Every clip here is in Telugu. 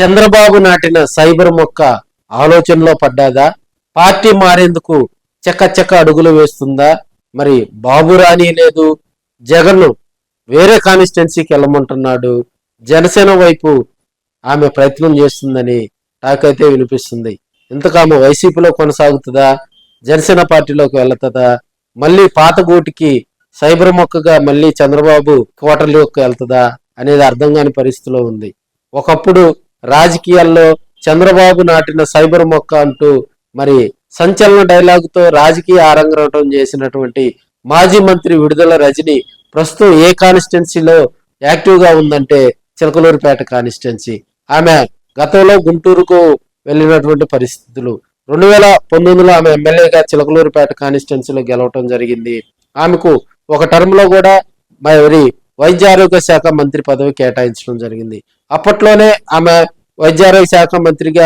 చంద్రబాబు నాటిన సైబర్ మొక్క ఆలోచనలో పడ్డాదా? పార్టీ మారేందుకు చక్క అడుగులు వేస్తుందా? మరి బాబు రాని లేదు, జగన్ వేరే కాన్స్టిట్యున్సీకి వెళ్ళమంటున్నాడు, జనసేన వైపు ఆమె ప్రయత్నం చేస్తుందని టాక్ అయితే వినిపిస్తుంది. ఇంతకు ఆమె వైసీపీలో కొనసాగుతుందా, జనసేన పార్టీలోకి వెళ్తుందా, మళ్ళీ పాత గూటికి సైబర్ మొక్కగా మళ్ళీ చంద్రబాబు క్వార్టర్లోకి వెళ్తుందా అనేది అర్థం కాని పరిస్థితిలో ఉంది. ఒకప్పుడు రాజకీయాల్లో చంద్రబాబు నాటిన సైబర్ మొక్క అంటూ మరి సంచలన డైలాగుతో రాజకీయ ఆరంగేట్రం చేసినటువంటి మాజీ మంత్రి విడుదల రజని ప్రస్తుతం ఏ కాన్స్టిట్యున్సీలో యాక్టివ్గా ఉందంటే చిలకలూరిపేట కాన్స్టిట్యున్సీ. ఆమె గతంలో గుంటూరుకు వెళ్ళినటువంటి పరిస్థితులు. 2019లో ఆమె ఎమ్మెల్యేగా చిలకలూరిపేట కాన్స్టిట్యున్సీలో గెలవటం జరిగింది. ఆమెకు ఒక టర్మ్ లో కూడా మరి వైద్య ఆరోగ్య శాఖ మంత్రి పదవి కేటాయించడం జరిగింది. అప్పట్లోనే ఆమె వైద్య ఆరోగ్య శాఖ మంత్రిగా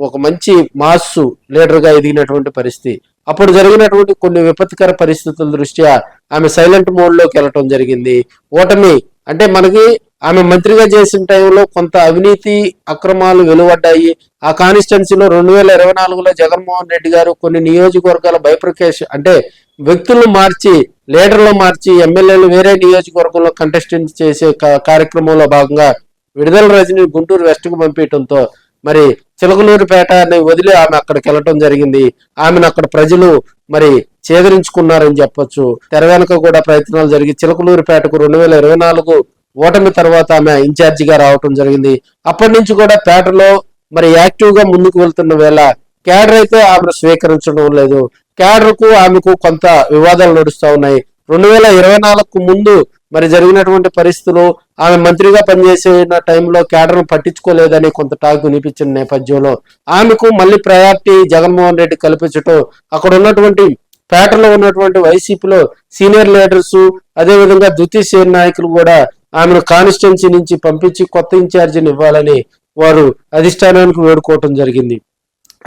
ఒక మంచి మాస్ లీడర్ గా ఎదిగినటువంటి పరిస్థితి. అప్పుడు జరిగినటువంటి కొన్ని విపత్కర పరిస్థితుల దృష్ట్యా ఆమె సైలెంట్ మోడ్ లోకి వెళ్ళటం జరిగింది. ఓటమి అంటే మనకి ఆమె మంత్రిగా చేసిన టైంలో కొంత అవినీతి అక్రమాలు వెలువడ్డాయి. ఆ కాన్స్టిట్యున్సీలో 2024లో జగన్మోహన్ రెడ్డి గారు కొన్ని నియోజకవర్గాల బైఫర్కేషన్ అంటే వ్యక్తులను మార్చి లీడర్లు మార్చి ఎమ్మెల్యేలు వేరే నియోజకవర్గంలో కంటెస్టెంట్ చేసే కార్యక్రమంలో భాగంగా విడుదల రజని గుంటూరు వెస్ట్ కు పంపించడంతో మరి చిలకలూరిపేటని వదిలి ఆమె అక్కడికి వెళ్ళటం జరిగింది. ఆమెను అక్కడ ప్రజలు మరి చేదరించుకున్నారని చెప్పొచ్చు. తెర వెనుక కూడా ప్రయత్నాలు జరిగి చిలకలూరిపేటకు 2024 ఓటమి తర్వాత ఆమె ఇన్ఛార్జిగా రావటం జరిగింది. అప్పటి నుంచి కూడా పేటలో మరి యాక్టివ్ గా ముందుకు వెళ్తున్న వేళ క్యాడర్ అయితే ఆమెను స్వీకరించడం లేదు. క్యాడర్కు ఆమెకు కొంత వివాదాలు నడుస్తూ ఉన్నాయి. 2024కు ముందు మరి జరిగినటువంటి పరిస్థితులు ఆమె మంత్రిగా పనిచేసిన టైంలో క్యాడర్ను పట్టించుకోలేదని కొంత టాక్ వినిపించిన నేపథ్యంలో ఆమెకు మళ్ళీ ప్రయారిటీ జగన్మోహన్ రెడ్డి కల్పించటం, అక్కడ ఉన్నటువంటి పేటలో ఉన్నటువంటి వైసీపీలో సీనియర్ లీడర్స్ అదేవిధంగా ద్వితీయ శ్రేణి నాయకులు కూడా ఆమెను కాన్స్టిట్యున్సీ నుంచి పంపించి కొత్త ఇన్ఛార్జిని ఇవ్వాలని వారు అధిష్టానానికి వేడుకోవటం జరిగింది.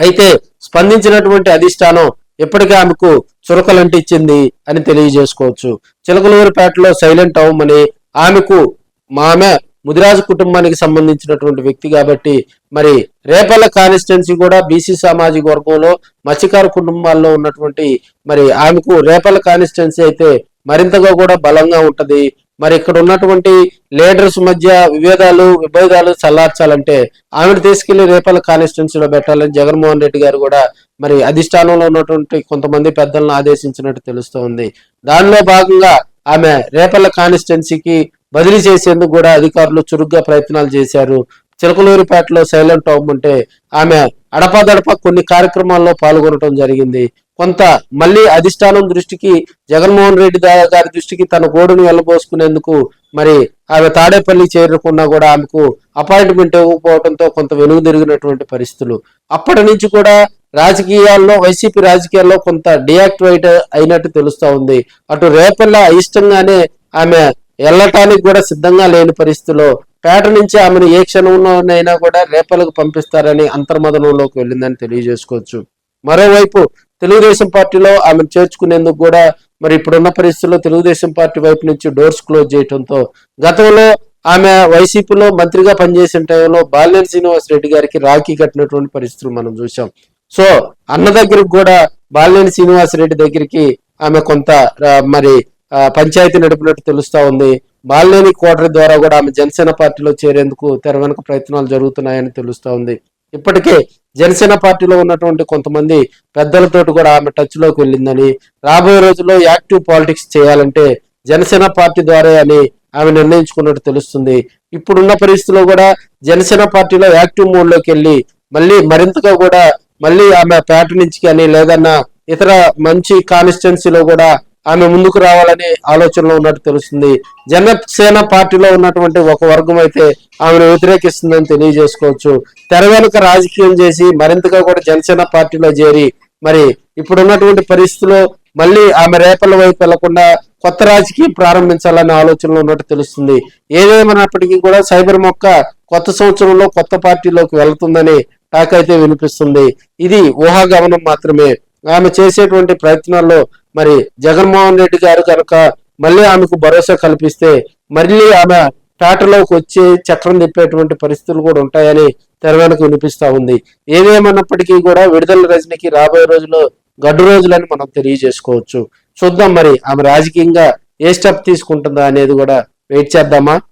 అయితే స్పందించినటువంటి అధిష్టానం ఎప్పటికీ ఆమెకు చురకలంటిచ్చింది అని తెలియజేసుకోవచ్చు. చిలకలూరిపేటలో సైలెంట్ అవ్వమని ఆమె ముదిరాజు కుటుంబానికి సంబంధించినటువంటి వ్యక్తి కాబట్టి మరి రేపల్ల కాన్స్టిట్యున్సీ కూడా బీసీ సామాజిక వర్గంలో మత్స్యకార కుటుంబాల్లో ఉన్నటువంటి మరి ఆమెకు రేపల్ల కాన్స్టిట్యున్సీ అయితే మరింతగా కూడా బలంగా ఉంటది. మరి ఇక్కడ ఉన్నటువంటి లీడర్స్ మధ్య విభేదాలు చల్లార్చాలంటే ఆమెను తీసుకెళ్లి రేపల్ల కాన్స్టిట్యున్సీలో పెట్టాలని జగన్మోహన్ రెడ్డి గారు కూడా మరి అధిష్టానంలో ఉన్నటువంటి కొంతమంది పెద్దలను ఆదేశించినట్టు తెలుస్తోంది. దానిలో భాగంగా ఆమె రేపల్ల కాన్స్టిట్యున్సీకి బదిలీ చేసేందుకు కూడా అధికారులు చురుగ్గా ప్రయత్నాలు చేశారు. చిలకలూరిపేటలో సైలెంట్ అవ్వమంటే ఆమె అడపాదడప కొన్ని కార్యక్రమాల్లో పాల్గొనడం జరిగింది. కొంత మళ్ళీ అధిష్టానం దృష్టికి జగన్మోహన్ రెడ్డి గారి దృష్టికి తన గోడును వెళ్ళబోసుకునేందుకు మరి ఆమె తాడేపల్లి చేరుకున్నా కూడా ఆమెకు అపాయింట్మెంట్ ఇవ్వకపోవడంతో కొంత వెనుదిరిగినటువంటి పరిస్థితులు. అప్పటి నుంచి కూడా వైసీపీ రాజకీయాల్లో కొంత డియాక్టివేట్ అయినట్టు తెలుస్తా ఉంది. అటు రేపల్ల అయిష్టంగానే ఆమె వెళ్ళటానికి కూడా సిద్ధంగా లేని పరిస్థితిలో పేట నుంచి ఆమెను ఏ క్షణంలోనైనా కూడా రేపలకు పంపిస్తారని అంతర్మదనంలోకి వెళ్ళిందని తెలియజేసుకోవచ్చు. మరోవైపు తెలుగుదేశం పార్టీలో ఆమెను చేర్చుకునేందుకు కూడా మరి ఇప్పుడున్న పరిస్థితుల్లో తెలుగుదేశం పార్టీ వైపు నుంచి డోర్స్ క్లోజ్ చేయడంతో గతంలో ఆమె వైసీపీలో మంత్రిగా పనిచేసిన టైంలో బాలినేని శ్రీనివాస్ రెడ్డి గారికి రాఖీ కట్టినటువంటి పరిస్థితులు మనం చూసాం. సో అన్న దగ్గరికి కూడా బాలినేని శ్రీనివాస్ రెడ్డి దగ్గరికి ఆమె కొంత మరి పంచాయతీ నడిపినట్టు తెలుస్తా ఉంది. బాలినేని కోటరీ ద్వారా కూడా ఆమె జనసేన పార్టీలో చేరేందుకు తెర వెనుక ప్రయత్నాలు జరుగుతున్నాయని తెలుస్తా ఉంది. ఇప్పటికే జనసేన పార్టీలో ఉన్నటువంటి కొంతమంది పెద్దలతో కూడా ఆమె టచ్ లోకి వెళ్ళిందని, రాబోయే రోజుల్లో యాక్టివ్ పాలిటిక్స్ చేయాలంటే జనసేన పార్టీ ద్వారా అని ఆమె నిర్ణయించుకున్నట్టు తెలుస్తుంది. ఇప్పుడున్న పరిస్థితిలో కూడా జనసేన పార్టీలో యాక్టివ్ మోడ్ లోకి వెళ్ళి మరింతగా కూడా ఆమె పేట నుంచి కానీ లేదన్నా ఇతర మంచి కాన్స్టిట్యున్సీలో కూడా ఆమె ముందుకు రావాలని ఆలోచనలో ఉన్నట్టు తెలుస్తుంది. జనసేన పార్టీలో ఉన్నటువంటి ఒక వర్గం అయితే ఆమెను వ్యతిరేకిస్తుందని తెలియజేసుకోవచ్చు. తెర వెనుక రాజకీయం చేసి మరింతగా కూడా జనసేన పార్టీలో చేరి మరి ఇప్పుడున్నటువంటి పరిస్థితుల్లో మళ్ళీ ఆమె రేపల వైపు వెళ్లకుండా కొత్త రాజకీయం ప్రారంభించాలనే ఆలోచనలో ఉన్నట్టు తెలుస్తుంది. ఏదేమైనప్పటికీ కూడా సైబర్ మొక్క కొత్త సంవత్సరంలో కొత్త పార్టీలోకి వెళ్తుందని టాక్ అయితే వినిపిస్తుంది. ఇది ఊహాగమనం మాత్రమే. ఆమె చేసేటువంటి ప్రయత్నాల్లో మరి జగన్మోహన్ రెడ్డి గారు కనుక మళ్ళీ ఆమెకు భరోసా కల్పిస్తే మళ్ళీ ఆమె టాటలోకి వచ్చి చక్రం తిప్పేటువంటి పరిస్థితులు కూడా ఉంటాయని తెర వెనుక వినిపిస్తా ఉంది. ఏదేమన్నప్పటికీ కూడా విడుదల రజనికి రాబోయే రోజుల్లో గడ్డు రోజులని మనం తెలియజేసుకోవచ్చు. చూద్దాం మరి ఆమె రాజకీయంగా ఏ స్టెప్ తీసుకుంటుందా అనేది కూడా వెయిట్ చేద్దామా.